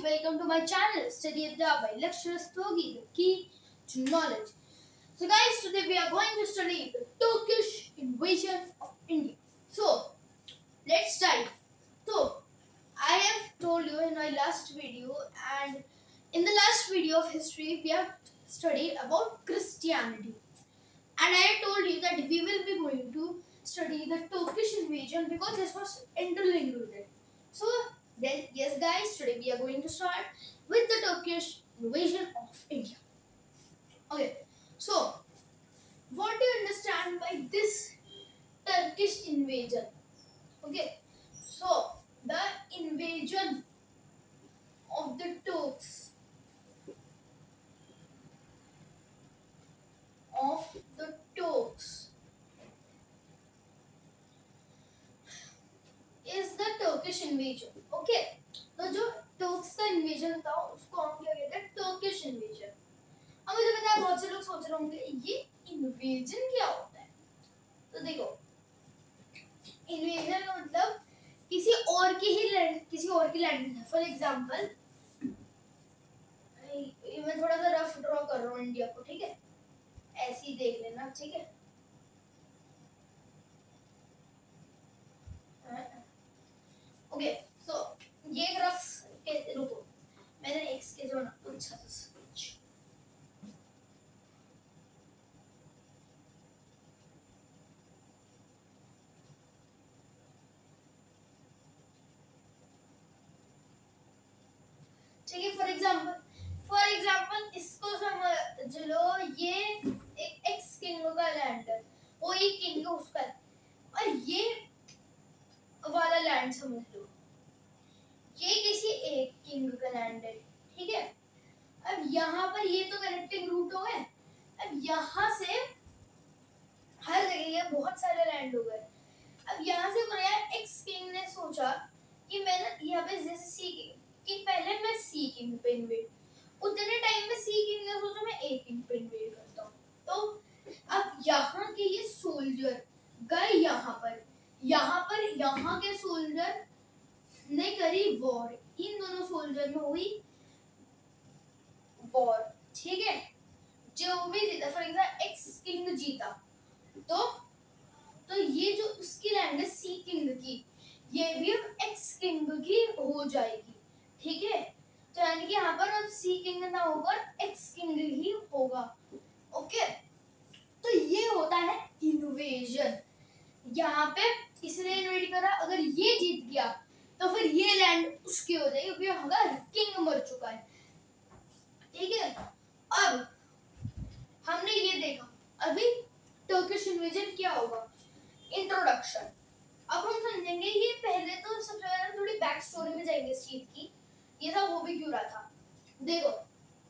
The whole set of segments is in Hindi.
welcome to my channel Study Abda by Lecturers Togi, the key to knowledge. So guys, today we are going to study the Turkish invasion of India. So let's dive. So I have told you in my last video, and in the last video of history we have studied about Christianity, and I told you that we will be going to study the Turkish invasion because this was interlinked with it. So then, yes guys, today we are going to start with the Turkish invasion of India. Okay, so what do you understand by this Turkish invasion? Okay, so the invasion of the Turks is the Turkish invasion. Okay, तो जो टर्क्स का इन्वेजन था उसको हम क्या कहते हैं, टर्किश इन्वेजन. अब मुझे पता है बहुत से लोग सोच रहे होंगे ये इन्वेजन क्या होता है. तो देखो, इन्वेजन का मतलब किसी और की लैंड. फॉर एग्जांपल मैं थोड़ा सा रफ ड्रॉ कर रहा हूँ इंडिया को, ठीक है, ऐसे ही देख लेना, ठीक है. ओके, सो ये रफ के रुको, मैंने एक के जो ना अच्छा सा ठीक है. फॉर एग्जांपल इसको समझ लो, ये एक एक्स किंग का लैंड है, वो एक किंग है उसका, और ये वाला लैंड समझ लो ये किसी एक किंग का लैंड है, ठीक है. अब यहाँ पर ये तो कनेक्टिंग रूट हो गए. अब यहाँ से हर जगह ये बहुत सारे लैंड हो गए. अब यहाँ से एक्स किंग ने सोचा कि मैं ना यहाँ पे जैसे सी कि पहले मैं सी किंग पे इन्वेड, उतने टाइम में सी किंग ने सोचा मैं ए किंग पे इन्वेड करता हूँ. तो अब यहाँ के ये सोल्जर गए यहाँ के सोल्जर ने करी वॉर. इन दोनों सोल्जर में हुई वॉर, ठीक है. जो भी जीता, फॉर एग्जांपल एक्स किंग जीता, तो ये जो उसकी लैंड है सी किंग की, ये भी अब एक्स किंग की हो जाएगी, ठीक है. तो यानी कि यहाँ पर अब सी किंग ना होकर एक्स किंग ही होगा. ओके, तो ये होता है इन्वेजन. यहाँ पे इसने इन्वेड करा, अगर ये जीत गया तो फिर ये लैंड उसकी हो जाएगी क्योंकि हमारा किंग मर चुका है, ठीक है. अब हमने ये देखा, अभी टर्किश इन्वेजन क्या होगा. इंट्रोडक्शन. अब हम समझेंगे ये पहले तो सबसे पहले थोड़ी बैक स्टोरी में जाएंगे इस चीज की, ये था वो भी क्यों रहा था. देखो,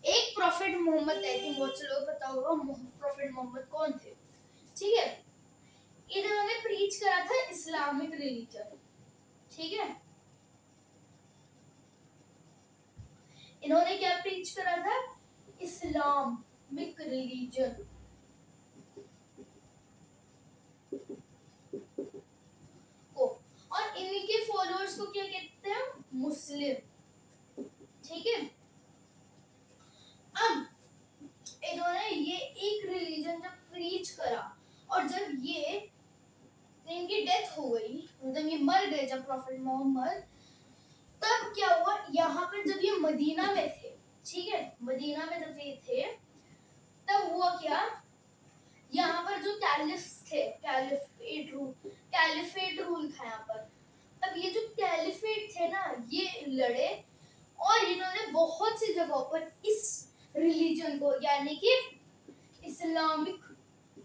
एक प्रॉफिट मोहम्मद, आई थिंक बहुत से लोग पता होगा प्रॉफिट मोहम्मद कौन थे, ठीक है. इन्होंने प्रीच करा था इस्लामिक रिलीजन, ठीक है. इन्होंने क्या प्रीच करा था, इस्लामिक रिलीजन. और इनके फॉलोअर्स को क्या कहते हैं, मुस्लिम, ठीक है. अब इन्होंने ये एक रिलीजन जब प्रीच करा और जब ये इनकी डेथ हो गई, मतलब ये मर गए जब प्रॉफिट मोहम्मद, तब क्या हुआ, यहाँ पर जब ये मदीना में थे, ठीक है, मदीना में जब ये थे तब हुआ क्या, यहाँ पर जो कैलिफ्स थे, कैलिफेट रूल था यहाँ पर. अब ये जो कैलिफेट थे ना, ये लड़े और इन्होंने बहुत सी जगहों पर इस रिलीजन को, यानी कि इस्लामिक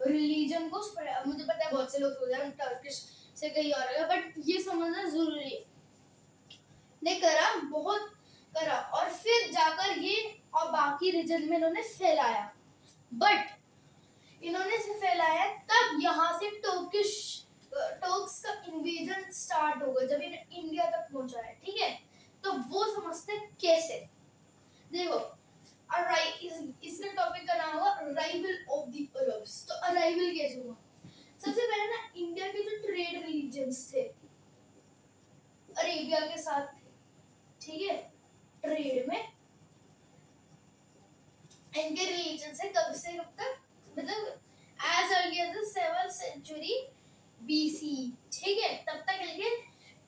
रिलीजन को, मुझे पता है बहुत से लोग सोच रहे हैं टर्किश से कहीं और है, बट ये समझना जरूरी है. ने करा, बहुत करा, और फिर जाकर ये और बाकी रीजन में इन्होंने फैलाया. बट इन्होंने से फैलाया तब यहाँ से टर्क्स का इन्वेजन स्टार्ट होगा जब इन्हें इंडिया तक पहुंचा है, ठीक है. तो वो समझते कैसे. देखो, इसका टॉपिक का नाम होगा अराइवल ऑफ द अरब्स. तो अराइवल कैसे हुआ. सबसे पहले ना इंडिया के जो ट्रेड रिलीजन्स थे अरेबिया के साथ थे, ठीक है, ट्रेड रिलेशन है कब से कब तक, मतलब as early as the 7th century BC, ठीक है, तब तक इनके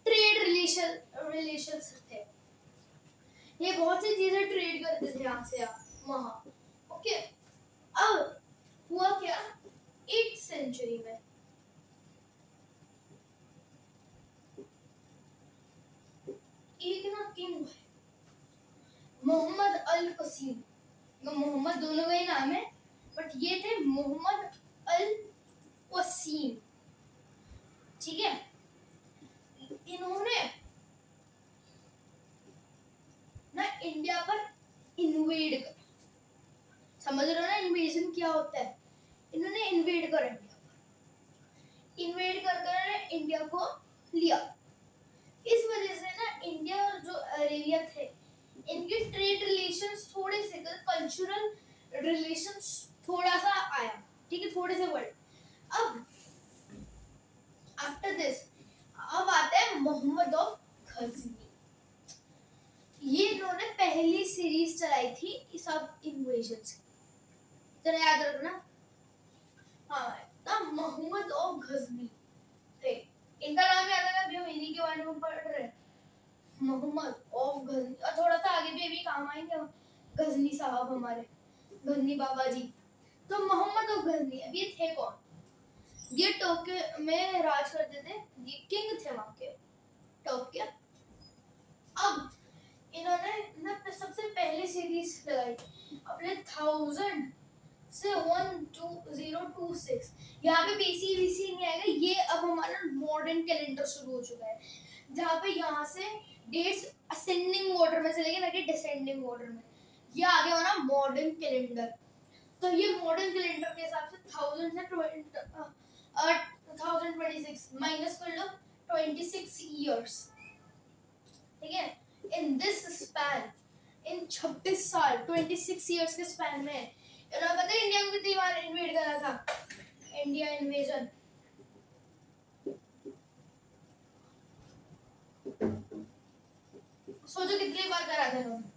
ट्रेड रिलेशंस थे। ये बहुत सी चीजें ट्रेड करते थे यहाँ से वहां, ओके। अब हुआ क्या 8th century में, एक ना किंग मोहम्मद अल कसीम, मोहम्मद दोनों का ही नाम है, बट ये थे मोहम्मद अल वसीम, ठीक है। इन्होंने ना इंडिया पर इन्वेड कर, समझ रहे हो ना इन्वेजन क्या होता है, इन्होंने इन्वेड कर इंडिया पर, इन्वेड कर इंडिया को लिया। इस वजह से ना इंडिया और जो अरेबिया थे इनके ट्रेड रिलेशंस थोड़े से, कल्चरल रिलेशंस थोड़ा सा आया, ठीक है, थोड़े से वर्ड। अब आफ्टर दिस अब आता है मोहम्मद ऑफ गजनी, ये इन्होंने पहली सीरीज चलाई थी इस सब इन्वेजन्स की, जरा याद रखना। हाँ, तब मोहम्मद ऑफ गजनी थे, इनका नाम याद है, अभी हम इन्हीं के बारे में पढ़ रहे हैं, मोहम्मद ऑफ गजनी। और थोड़ा सा आगे भी अभी काम आएंगे गजनी साहब हमारे, गजनी बाबा जी। तो मोहम्मद ऑफ गजनी, अब ये थे कौन, ये टोक्यो में राज करते थे, ये किंग थे वहां के टोक्यो। अब इन्होंने ना सबसे पहले सीरीज लगाई अपने 1000 से 1026, यहाँ पे बीसी बीसी नहीं आएगा, ये अब हमारा मॉडर्न कैलेंडर शुरू हो चुका है, जहाँ पे यहाँ से डेट्स असेंडिंग ऑर्डर में चलेंगे, ना कि डिसेंडिंग ऑर्डर में। ये आगे हमारा मॉडर्न कैलेंडर, तो ये मॉडर्न कैलेंडर के हिसाब से 1000 से 1026 माइनस कर लो 26 इयर्स, ठीक है। इन दिस स्पैन, इन 26 साल 26 इयर्स के स्पैन में इन्होंने पता है इंडिया को कितनी बार इन्वेड करा था, इंडिया इन्वेजन सोचो कितनी बार करा था इन्होंने,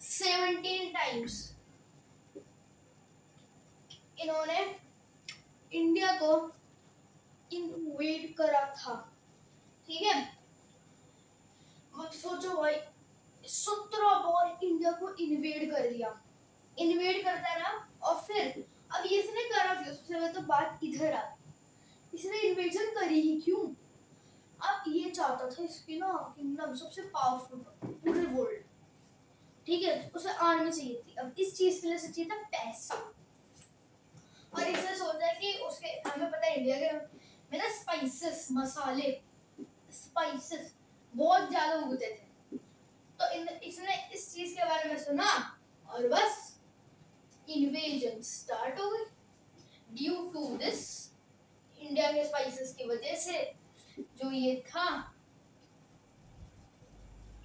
17 टाइम्स इन्होंने इंडिया को इन्वेड करा था, ठीक है। अब सोचो भाई 17 बार इंडिया को इन्वेड कर दिया, इन्वेड करता रहा, और फिर अब ये इसने करा क्यों, सबसे पहले तो बात इधर आ, इसने इन्वेजन करी ही क्यों, अब ये चाहता था इसकी ना किंगडम सबसे पावरफुल पूरे वर्ल्ड, ठीक है, उसे आर्मी चाहिए थी। अब इस चीज के लिए चाहिए था पैसा, और इसने सोचा कि उसके, हमें पता है इंडिया के में ना स्पाइसेस, मसाले, स्पाइसेस बहुत ज्यादा उगते थे, तो इसने इस चीज के बारे में सुना और बस इन्वेजन स्टार्ट हो गई। ड्यू टू दिस, इंडिया के स्पाइसेस की वजह से जो ये था,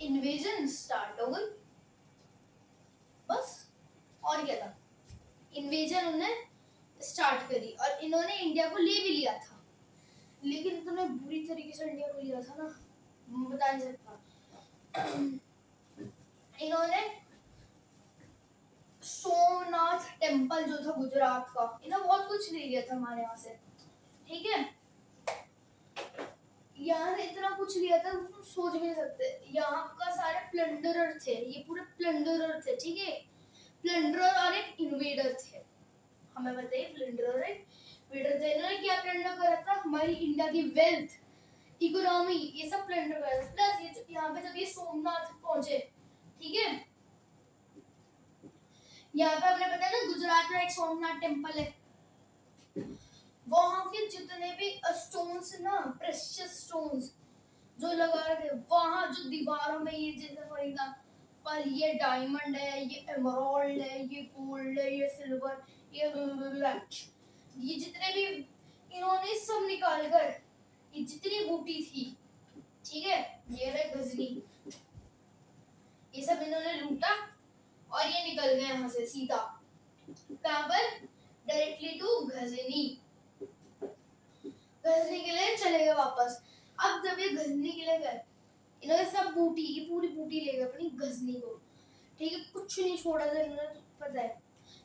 इन्वेजन स्टार्ट हो गई, बस। और क्या था, इन्वेजन उन्होंने स्टार्ट करी, और इन्होंने इंडिया को ले भी लिया था, लेकिन इतने बुरी तरीके से इंडिया को लिया था ना, बता नहीं सकता। इन्होंने सोमनाथ टेम्पल जो था गुजरात का, इन्होंने बहुत कुछ ले लिया था हमारे यहाँ से, ठीक है। यहाँ से इतना कुछ लिया था सोच भी नहीं सकते, यहाँ का सारे प्लंडरर थे, ये पूरे प्लंडरर थे, ठीक है, प्लंडरर और एक इन्वेडर थे, हमें बताइए प्लंडरर एक इन्वेडर थे। इन्होंने क्या प्लंडर करा था, हमारी इंडिया की वेल्थ, इकोनॉमी, ये सब प्लंडर करा था। प्लस ये यहाँ पे जब ये सोमनाथ पहुंचे, ठीक है, यहाँ पे हमने पता है ना गुजरात में एक सोमनाथ टेम्पल है, वहां के जितने भी स्टोन्स ना, प्रेशियस स्टोन्स जो लगा रहे थे वहां, जो दीवारों में ये जैसे फॉर एग्जांपल ये डायमंड है, ये एमराल्ड है, ये गोल्ड है, ये सिल्वर, ये जितने भी इन्होंने सब निकाल कर, ये जितनी बूटी थी, ठीक है, ये रहे गजनी, ये सब इन्होंने लूटा और ये निकल गए यहाँ से सीधा कहाँ पर, डायरेक्टली टू गजनी, गजनी के लिए चले गए वापस। अब जब ये गजनी के लिए गए, इन्होंने सब बूटी, ये पूरी बूटी ले गए अपनी गजनी को, ठीक है, कुछ नहीं छोड़ा था इन्होंने, तो पता है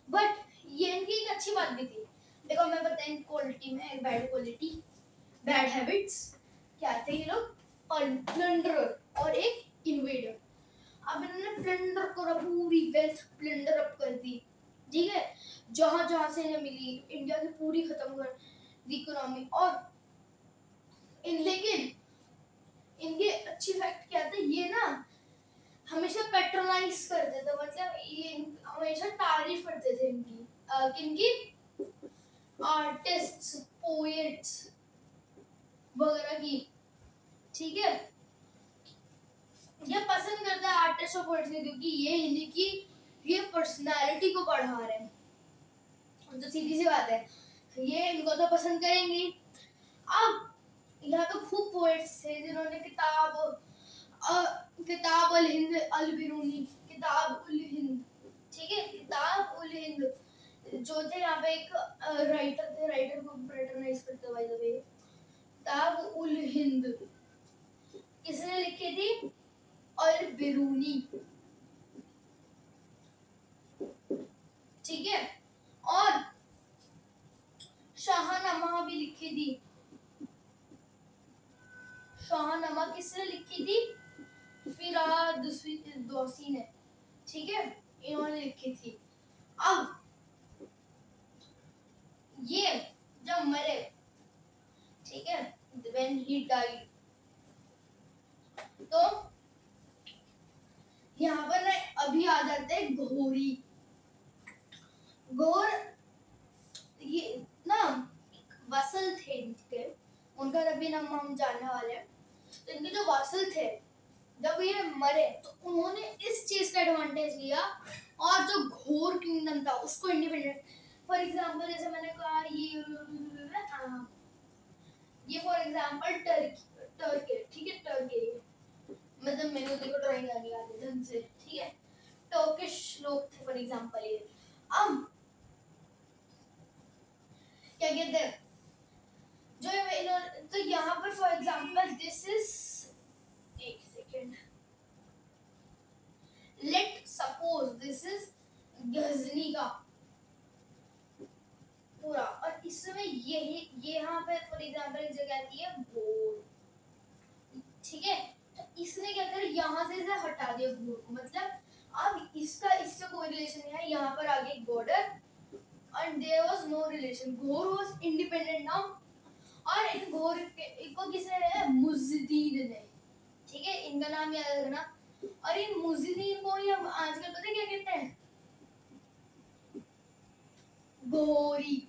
बट ये इनकी एक अच्छी बात भी थी। देखो मैं बताएं, क्वालिटी में एक बैड क्वालिटी, बैड हैबिट्स क्या थे ये लोग, प्लंडरर और एक इन्वेडर। अब इन्होंने प्लंडर करा, पूरी वेल्थ प्लंडर अप कर दी, ठीक है, जहां जहां से इन्हें मिली इंडिया की पूरी खत्म कर दी इकोनॉमी। और लेकिन इनके अच्छी फैक्ट क्या था, ये ना हमेशा पैट्रोनाइज करते थे, मतलब ये हमेशा तारीफ करते थे इनकी, किनकी, आर्टिस्ट्स, पोएट्स वगैरह की, ठीक है। ये पसंद करता है आर्टिस्ट और पोएट्स क्योंकि ये इनकी ये पर्सनालिटी को बढ़ा रहे हैं, तो सीधी सी बात है ये इनको तो पसंद करेंगे। अब यहाँ तो खूब पोएट्स थे जिन्होंने किताब अल हिंद अल बिरूनी, किताब उल हिंद, ठीक है, किताब उल हिंद जो थे, यहाँ पे एक राइटर थे, राइटर को पैट्रोनाइज करते बाय द वे, किताब उल हिंद किसने लिखी थी, अल बिरूनी, ठीक है। और शाहनामा भी लिखी थी, शाहनामा किसने लिखी थी, फिरादौसी ने, ठीक है, इन्होंने लिखी थी। अब ये जब मरे, ठीक है, when he died, तो यहाँ पर अभी आ जाते हैं घोरी। घोर ये ना वसल थे इनके, उनका अभी नाम हम जानने वाले हैं। तो इनके जो वसल थे जब ये मरे तो उन्होंने इस चीज का एडवांटेज लिया और जो घोर किंगडम था उसको इंडिपेंडेंट, फॉर एग्जांपल जैसे मैंने कहा ये फॉर एग्जांपल टर्की, ठीक है, टर्की मतलब मैंने देखो ड्राइंग आ गई आगे ढंग से, ठीक है, टर्किश लोग थे फॉर एग्जांपल ये। अब क्या कहते हैं जो तो यहाँ पर फॉर एग्जांपल दिस इज, एक second, let suppose this is Ghazni का पूरा, और इसमें यही यहाँ पे फॉर एग्जांपल एक जगह आती है घोर, ठीक है, तो इसने क्या करा यहाँ से इसे हटा दिया घोर को, मतलब अब इसका इससे कोई रिलेशन नहीं है, यहाँ पर आगे border and there was no relation, घोर was independent now। और इन घोर को किसने है, मुज्जिदीन ने, ठीक है, इनका नाम याद रखना। और इन मुज्जिदीन को ही हम आजकल पता है क्या कहते हैं, घोरी,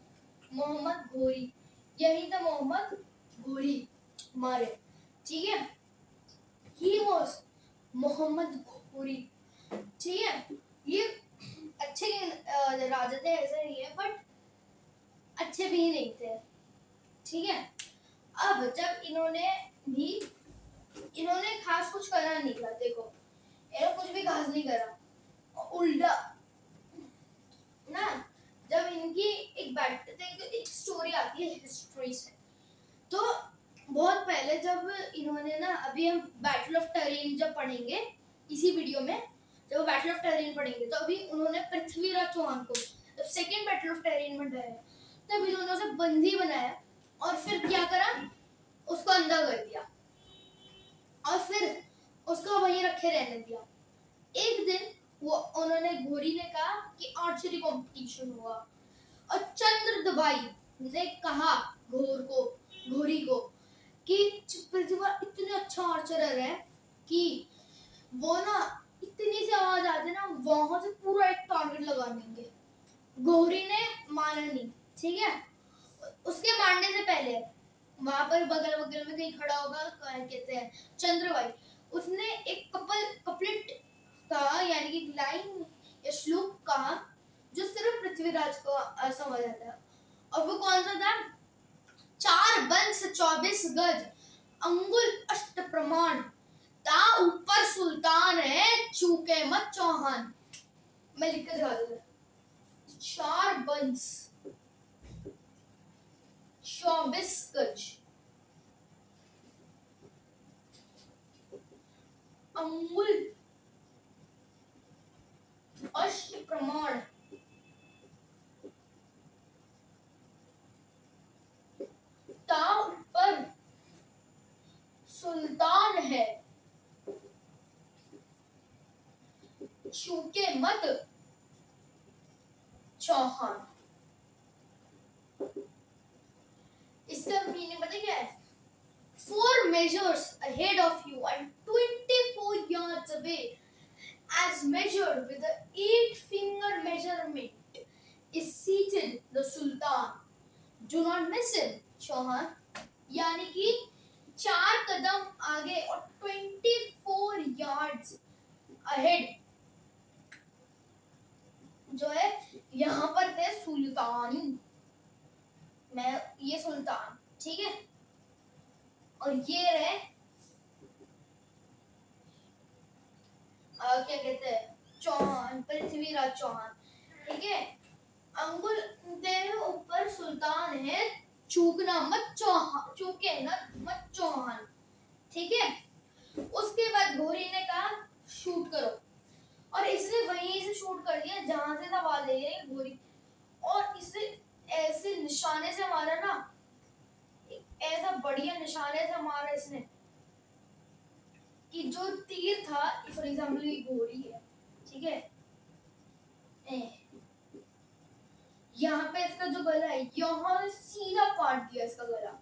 मोहम्मद घोरी, यही था मोहम्मद घोरी मारे, ठीक है, he was मोहम्मद घोरी, ठीक है। ये अच्छे राजा थे ऐसा नहीं है, बट अच्छे भी नहीं थे, ठीक है। अब जब इन्होंने खास कुछ करा नहीं था, देखो इन्होंने कुछ भी खास नहीं करा, उल्टा ना, जब इनकी एक स्टोरी आती है हिस्ट्री से, तो बहुत पहले जब इन्होंने ना, अभी हम बैटल ऑफ टरीन जब पढ़ेंगे इसी वीडियो में, जब बैटल ऑफ टरीन पढ़ेंगे तो अभी उन्होंने पृथ्वीराज चौहान को जब सेकेंड बैटल ऑफ टरीन में डराया, तब इन्होंने उसे बंदी बनाया और फिर क्या करा, उसको अंधा कर दिया और फिर उसको वहीं रखे रहने दिया। एक दिन वो उन्होंने घोरी ने कहा कि आर्चरी कंपटीशन हुआ और चंद्रदभाई ने कहा घोरी को कि पृथ्वीराज इतने अच्छा आर्चरर है कि वो ना इतनी सी आवाज आती है ना वहां से पूरा एक टारगेट लगा देंगे। घोरी ने माना नहीं, ठीक है। उसके मानने से पहले वहां पर बगल में कहीं खड़ा होगा, कहते हैं चंद्रभाई, उसने एक कपलेट कहा, यानी कि लाइन या श्लोक कहा जो सिर्फ पृथ्वीराज को समझ आता है, और वो कौन सा था, 4 बंस 24 गज अंगुल अष्ट प्रमाण, ता ऊपर सुल्तान है चूके मत चौहान। मैं लिख कर दिखा दूंगा, 4 बंस 24 गज अंगुल अष्ट प्रमाण, चूके मत चौहान। इसका मीनिंग पता क्या है? 4 measures ahead of you and 24 yards away, as measured with the 8-finger measurement, is seated the Sultan. Do not miss him, Chauhan. यानी कि 4 कदम आगे और 24 yards ahead जो है यहाँ पर थे सुल्तान। मैं ये सुल्तान, ठीक है, और ये रहे क्या कहते हैं, चौहान, पृथ्वीराज चौहान, ठीक है। अंगुल तेरे ऊपर सुल्तान है, चूकना मत चौहान, चूके ना मत चौहान, ठीक है। उसके बाद घोरी ने कहा शूट करो, और इसने वहीं से शूट कर दिया जहां से सवाल ले रही घोरी, और इसे ऐसे निशाने से मारा ना, ऐसा बढ़िया निशाने से मारा इसने कि जो तीर था, फॉर एग्जाम्पल ये घोड़ी है, ठीक है, यहाँ पे इसका जो गला है, यहाँ से सीधा काट दिया इसका गला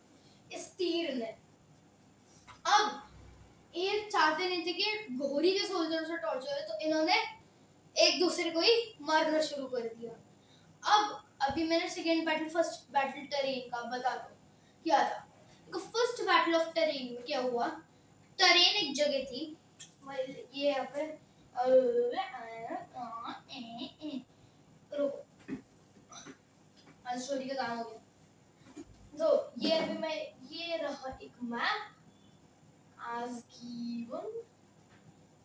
इस तीर ने। अब ये चाहते नहीं थे कि घोड़ी के सोल्जर से टॉर्चर है, तो इन्होंने एक दूसरे को ही मारना शुरू कर दिया। अब अभी मैंने second battle, first battle terrain का बता दो क्या था। तो फर्स्ट बैटल ऑफ टेरेन में क्या हुआ, टेरेन एक जगह थी, ये यहाँ पे रुको, स्टोरी का काम हो गया। तो ये अभी मैं, ये रहा एक मैप as given,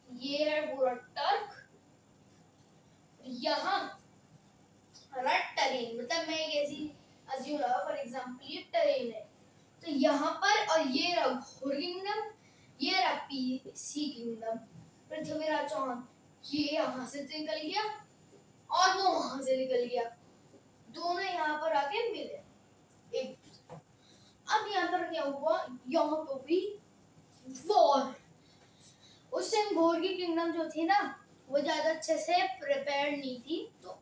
ये है पूरा टर्क, यहाँ रेड टेरेन, मतलब मैं एक ऐसी अज्यूम लगा, फॉर एग्जांपल ये टेरेन है, तो यहाँ पर, और ये रहा घोर किंगडम, ये रहा पीसी किंगडम, पृथ्वीराज चौहान ये यहाँ से निकल गया और वो वहां से निकल गया, दोनों यहाँ पर आके मिले एक। अब यहाँ पर क्या हुआ, यहाँ पर भी वॉर। उस टाइम घोर की किंगडम जो थी ना, वो ज्यादा अच्छे से प्रिपेयर्ड नहीं थी, तो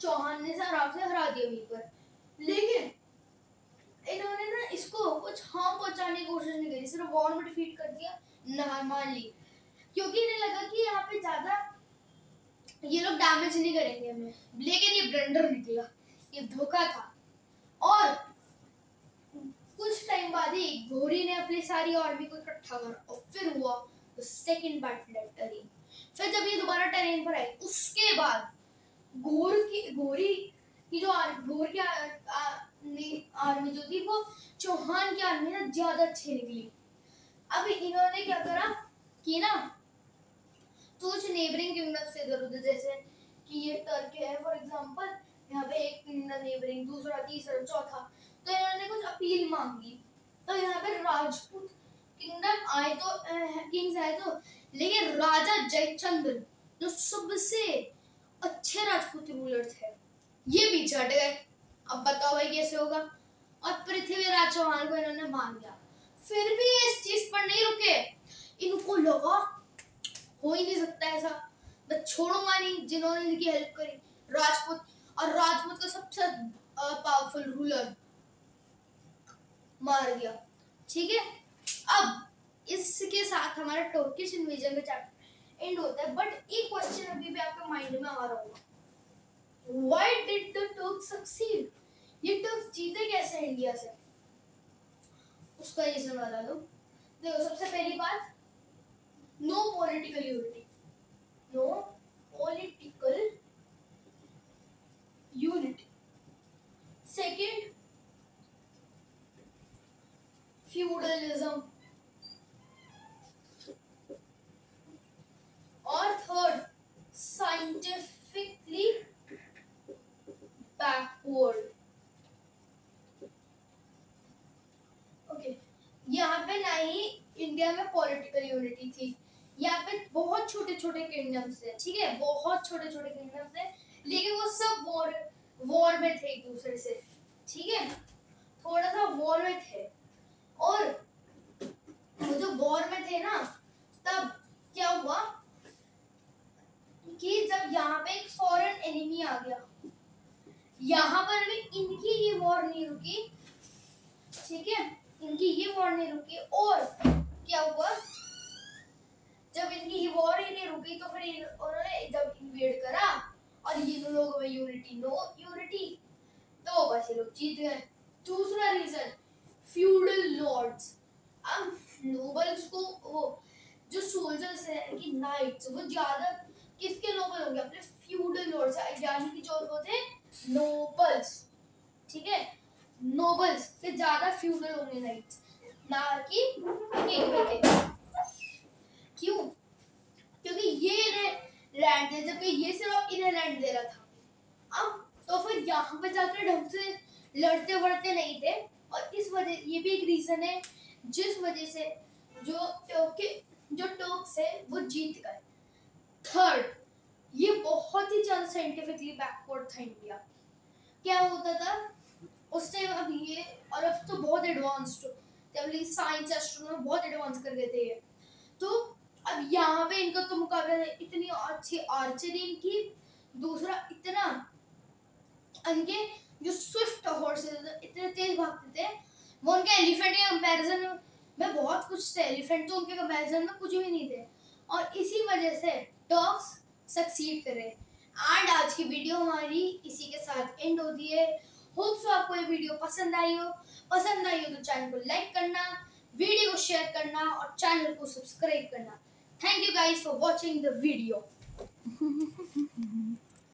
चौहान ने आराम से हरा दिया वहीं पर। लेकिन इन्होंने ना इसको कुछ हार्म पहुंचाने की कोशिश नहीं करी, सिर्फ वॉर में डिफीट कर दिया, ना मान ली, क्योंकि इन्हें लगा कि यहाँ पे ज्यादा ये लोग डैमेज नहीं करेंगे हमें। लेकिन ये ब्लंडर निकला, ये धोखा था। और कुछ टाइम बाद ही घोरी ने अपनी सारी आर्मी को इकट्ठा करा और फिर हुआ सेकंड बैटल ऑफ टेरेन। फिर जब ये दोबारा टेरेन पर आई, उसके बाद घोरी की जो घोर की आर्मी जो थी, वो चौहान की आर्मी ना ज्यादा अच्छी निकली। अब इन्होंने क्या करा कि ना, तो कुछ नेबरिंग किंगडम से इधर उधर, जैसे कि ये टर्की है फॉर एग्जांपल, यहाँ पे एक किंगडम नेबरिंग, दूसरा, तीसरा, चौथा, तो इन्होंने कुछ अपील मांगी। तो यहाँ पे राजपूत किंगडम आए तो किंग्स आए तो, लेकिन राजा जयचंद्र जो सबसे अच्छे राजपूत रूलर थे, ये पीछे हट गए। अब बताओ भाई कैसे होगा। और पृथ्वीराज चौहान को इन्होंने मार दिया। फिर भी इस चीज पर नहीं रुके, इनको लगा हो ही नहीं सकता ऐसा, मैं छोड़ूंगा नहीं जिन्होंने इनकी हेल्प करी, राजपूत, और राजपूत का सबसे पावरफुल रूलर मार दिया, ठीक है। अब इसके साथ हमारा टर्किश इन्वेजन का चैप्टर एंड होता है। बट एक क्वेश्चन अभी भी आपके माइंड में आ रहा होगा, Why did the Turks succeed? ये टर्क्स जीते कैसे इंडिया से, उसका रीजन बता दो। देखो, सबसे पहली बात, no political unity, no political unity. Second, feudalism, और थर्ड, साइंटिफिकली बैकवर्ड। ओके, यहाँ पे ना ही इंडिया में पॉलिटिकल यूनिटी थी, यहाँ पे बहुत छोटे छोटे किंगडम्स थे, ठीक है, बहुत छोटे छोटे किंगडम्स थे, लेकिन वो सब वॉर में थे एक दूसरे से, ठीक है, थोड़ा सा वॉर में थे। और वो जो वॉर में थे ना, तब क्या हुआ कि जब यहाँ पे एक फॉरेन एनिमी आ गया, यहाँ पर भी इनकी ये वॉर नहीं रुकी, ठीक है, इनकी ये वॉर नहीं रुकी, और क्या हुआ, जब इनकी ये वॉर ही नहीं रुकी तो फिर उन्होंने जब इन्वेड करा और ये लोगों में यूनिटी, नो यूनिटी, तो बस ये लोग जीत गए। दूसरा रीजन, फ्यूडल लॉर्ड्स। अब नोबल्स को, वो जो सोल्जर्स हैं कि नाइट्स, वो ज्यादा किसके नोबल होंगे, अपने फ्यूडल लॉर्ड्स, यानी कि जो वो थे नोबल्स, ठीक है, नोबल्स से ज्यादा फ्यूडल होंगे नाइट्स, ना कि किंग थे। क्यों? क्योंकि ये लैंड है, जबकि ये सिर्फ इन्हें लैंड दे रहा था। अब तो फिर यहाँ पे जाकर ढंग से लड़ते वड़ते नहीं थे, और इस वजह, ये भी एक रीजन है जिस वजह से जो टर्क्स है वो जीत गए। थर्ड, ये बहुत ही ज्यादा साइंटिफिकली बैकवर्ड था इंडिया। क्या होता था उस टाइम, अब ये, और अब तो बहुत एडवांस्ड, जब साइंस एस्ट्रोनॉमी बहुत एडवांस कर गए थे ये, तो अब यहाँ पे इनका तो मुकाबला है, इतनी अच्छी आर्चरी इनकी, दूसरा इतना, इनके जो स्विफ्ट हॉर्सेस इतने तेज भागते थे, वो उनके एलिफेंट के कंपैरिजन में बहुत कुछ थे, एलिफेंट तो उनके कंपैरिजन में कुछ भी नहीं थे, और इसी वजह से टर्क्स सक्सीड करे। एंड आज की वीडियो हमारी इसी के साथ एंड होती है। होप सो आपको ये वीडियो पसंद आई हो तो चैनल को लाइक करना, वीडियो को शेयर करना और चैनल को सब्सक्राइब करना। Thank you guys for watching the video.